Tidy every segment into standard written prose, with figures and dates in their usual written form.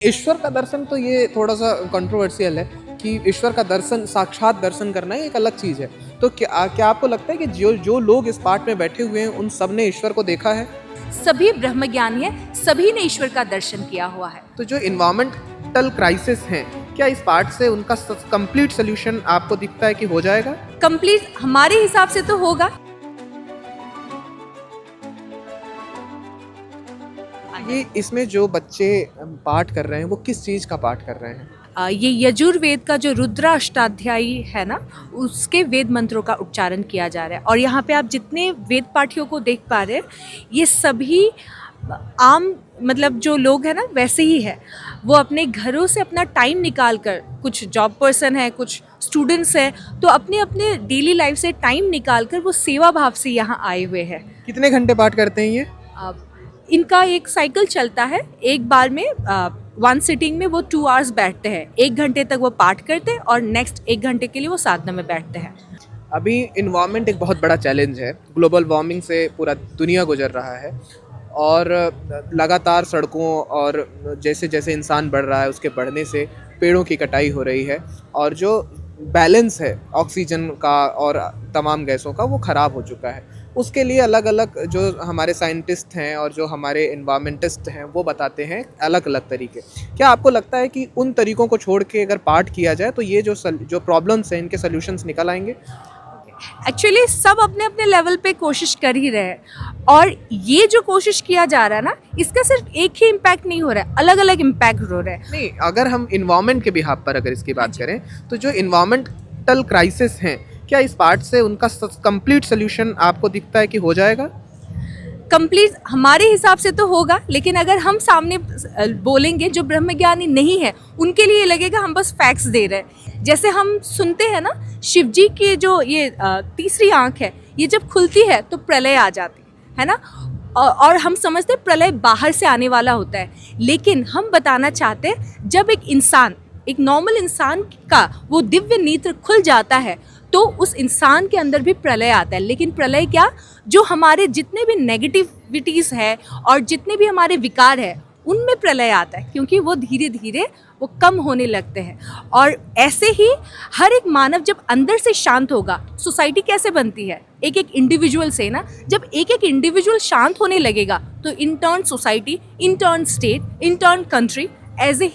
ईश्वर का दर्शन तो ये थोड़ा-सा कंट्रोवर्शियल है कि ईश्वर का दर्शन, साक्षात दर्शन करना एक अलग चीज़ है। तो क्या आपको लगता है कि जो जो लोग इस पार्ट में बैठे हुए हैं, उन सब ने ईश्वर को देखा है? सभी ब्रह्मज्ञानी है, सभी ने ईश्वर का दर्शन किया हुआ है। तो जो एनवायरमेंटल क्राइसिस हैं, क्या इस पार्ट से उनका कंप्लीट सॉल्यूशन आपको दिखता है कि हो जाएगा? कंप्लीट हमारे हिसाब से तो होगा। ये इसमें जो बच्चे पाठ कर रहे हैं, वो किस चीज़ का पाठ कर रहे हैं? ये यजुर्वेद का जो रुद्रा अष्टाध्यायी है ना, उसके वेद मंत्रों का उच्चारण किया जा रहा है। और यहाँ पे आप जितने वेद पाठियों को देख पा रहे हैं, ये सभी आम मतलब जो लोग हैं ना वैसे ही है। वो अपने घरों से अपना टाइम निकाल कर, कुछ जॉब पर्सन है, कुछ स्टूडेंट्स हैं, तो अपने अपने डेली लाइफ से टाइम निकाल कर वो सेवा भाव से यहाँ आए हुए हैं। कितने घंटे पाठ करते हैं ये? इनका एक साइकिल चलता है, एक बार में वन सिटिंग में वो 2 आवर्स बैठते हैं। 1 घंटे तक वो पाठ करते हैं और नेक्स्ट 1 घंटे के लिए वो साधना में बैठते हैं। अभी इन्वायरमेंट एक बहुत बड़ा चैलेंज है। ग्लोबल वार्मिंग से पूरा दुनिया गुजर रहा है और लगातार सड़कों और जैसे जैसे इंसान बढ़ रहा है, उसके बढ़ने से पेड़ों की कटाई हो रही है और जो बैलेंस है ऑक्सीजन का और तमाम गैसों का, वो ख़राब हो चुका है। उसके लिए अलग अलग जो हमारे साइंटिस्ट हैं और जो हमारे एनवायरमेंटिस्ट हैं, वो बताते हैं अलग अलग तरीके। क्या आपको लगता है कि उन तरीक़ों को छोड़ के अगर पाठ किया जाए तो ये जो प्रॉब्लम्स हैं, इनके सॉल्यूशंस निकल आएंगे? एक्चुअली सब अपने अपने लेवल पे कोशिश कर ही रहे हैं, और ये जो कोशिश किया जा रहा है ना, इसका सिर्फ एक ही इम्पैक्ट नहीं हो रहा है, अलग अलग इम्पैक्ट हो रहा है। नहीं, अगर हम इन्वायरमेंट के बिहाफ पर अगर इसकी बात करें, तो जो इन्वायरमेंटल क्राइसिस हैं, क्या इस पार्ट से उनका कंप्लीट सोल्यूशन आपको दिखता है कि हो जाएगा? कंप्लीट हमारे हिसाब से तो होगा, लेकिन अगर हम सामने बोलेंगे जो ब्रह्मज्ञानी नहीं है, उनके लिए लगेगा हम बस फैक्ट्स दे रहे हैं। जैसे हम सुनते हैं ना, शिव जी की जो ये तीसरी आंख है, ये जब खुलती है तो प्रलय आ जाती है ना, और हम समझते हैं प्रलय बाहर से आने वाला होता है। लेकिन हम बताना चाहते हैं, जब एक नॉर्मल इंसान का वो दिव्य नेत्र खुल जाता है, तो उस इंसान के अंदर भी प्रलय आता है। लेकिन प्रलय क्या, जो हमारे जितने भी नेगेटिविटीज़ है और जितने भी हमारे विकार है, उनमें प्रलय आता है, क्योंकि वो धीरे धीरे वो कम होने लगते हैं। और ऐसे ही हर एक मानव जब अंदर से शांत होगा, सोसाइटी कैसे बनती है? एक एक इंडिविजुअल से ना। जब एक एक इंडिविजुअल शांत होने लगेगा, तो in turn society, in turn state, in turn country, ऐसे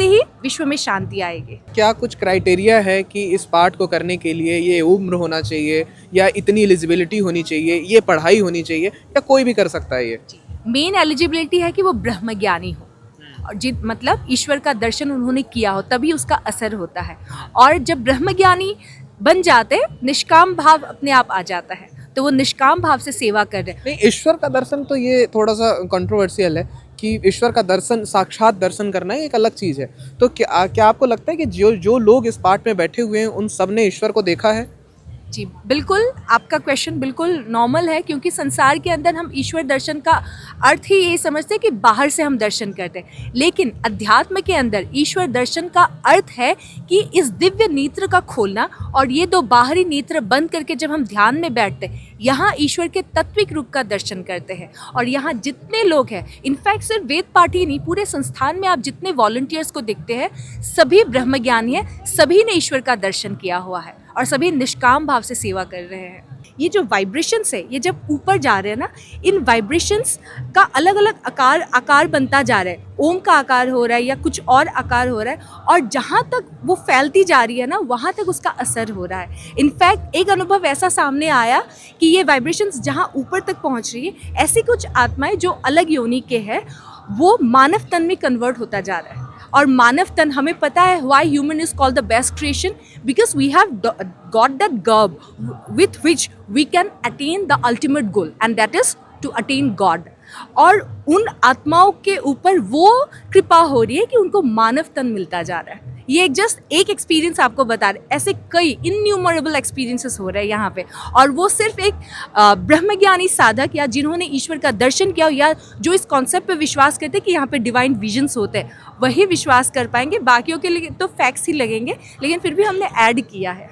ही विश्व में शांति आएगी। क्या कुछ क्राइटेरिया है कि इस पार्ट को करने के लिए ये उम्र होना चाहिए, या इतनी एलिजिबिलिटी होनी चाहिए, ये पढ़ाई होनी चाहिए, या कोई भी कर सकता है ये? मेन एलिजिबिलिटी है कि वो ब्रह्मज्ञानी हो, और मतलब ईश्वर का दर्शन उन्होंने किया हो, तभी उसका असर होता है। और जब ब्रह्मज्ञानी बन जाते, निष्काम भाव अपने आप आ जाता है, तो वो निष्काम भाव से सेवा कर रहे हैं। नहीं, ईश्वर का दर्शन तो ये थोड़ा-सा कंट्रोवर्शियल है कि ईश्वर का दर्शन, साक्षात दर्शन करना एक अलग चीज़ है। तो क्या आपको लगता है कि जो जो लोग इस पार्ट में बैठे हुए हैं, उन सब ने ईश्वर को देखा है? जी बिल्कुल, आपका क्वेश्चन बिल्कुल नॉर्मल है, क्योंकि संसार के अंदर हम ईश्वर दर्शन का अर्थ ही यही समझते हैं कि बाहर से हम दर्शन करते हैं। लेकिन अध्यात्म के अंदर ईश्वर दर्शन का अर्थ है कि इस दिव्य नेत्र का खोलना, और ये 2 बाहरी नेत्र बंद करके जब हम ध्यान में बैठते हैं, यहाँ ईश्वर के तत्विक रूप का दर्शन करते हैं। और यहाँ जितने लोग हैं, इनफैक्ट सिर्फ वेद पाठी नहीं, पूरे संस्थान में आप जितने वॉलंटियर्स को देखते हैं, सभी ब्रह्मज्ञानी हैं, सभी ने ईश्वर का दर्शन किया हुआ है और सभी निष्काम भाव से सेवा कर रहे हैं। ये जो वाइब्रेशंस है, ये जब ऊपर जा रहे हैं ना, इन वाइब्रेशंस का अलग अलग आकार बनता जा रहा है। ओम का आकार हो रहा है या कुछ और आकार हो रहा है, और जहाँ तक वो फैलती जा रही है ना, वहाँ तक उसका असर हो रहा है। इनफैक्ट एक अनुभव ऐसा सामने आया कि ये वाइब्रेशंस जहाँ ऊपर तक पहुँच रही है, ऐसी कुछ आत्माएं जो अलग योनि के हैं, वो मानव तन में कन्वर्ट होता जा रहा है। और मानव तन, हमें पता है why human is called the best creation, because we have got that garb with which we can attain the ultimate goal, and that is to attain God. और उन आत्माओं के ऊपर वो कृपा हो रही है कि उनको मानव तन मिलता जा रहा है। ये एक एक्सपीरियंस आपको बता रहे, ऐसे कई इन्यूमरेबल एक्सपीरियंसेस हो रहे हैं यहाँ पे। और वो सिर्फ एक ब्रह्मज्ञानी साधक, या जिन्होंने ईश्वर का दर्शन किया, या जो इस कॉन्सेप्ट पे विश्वास करते हैं कि यहाँ पे डिवाइन विजन्स होते हैं, वही विश्वास कर पाएंगे। बाकियों के लिए तो फैक्ट्स ही लगेंगे, लेकिन फिर भी हमने ऐड किया है।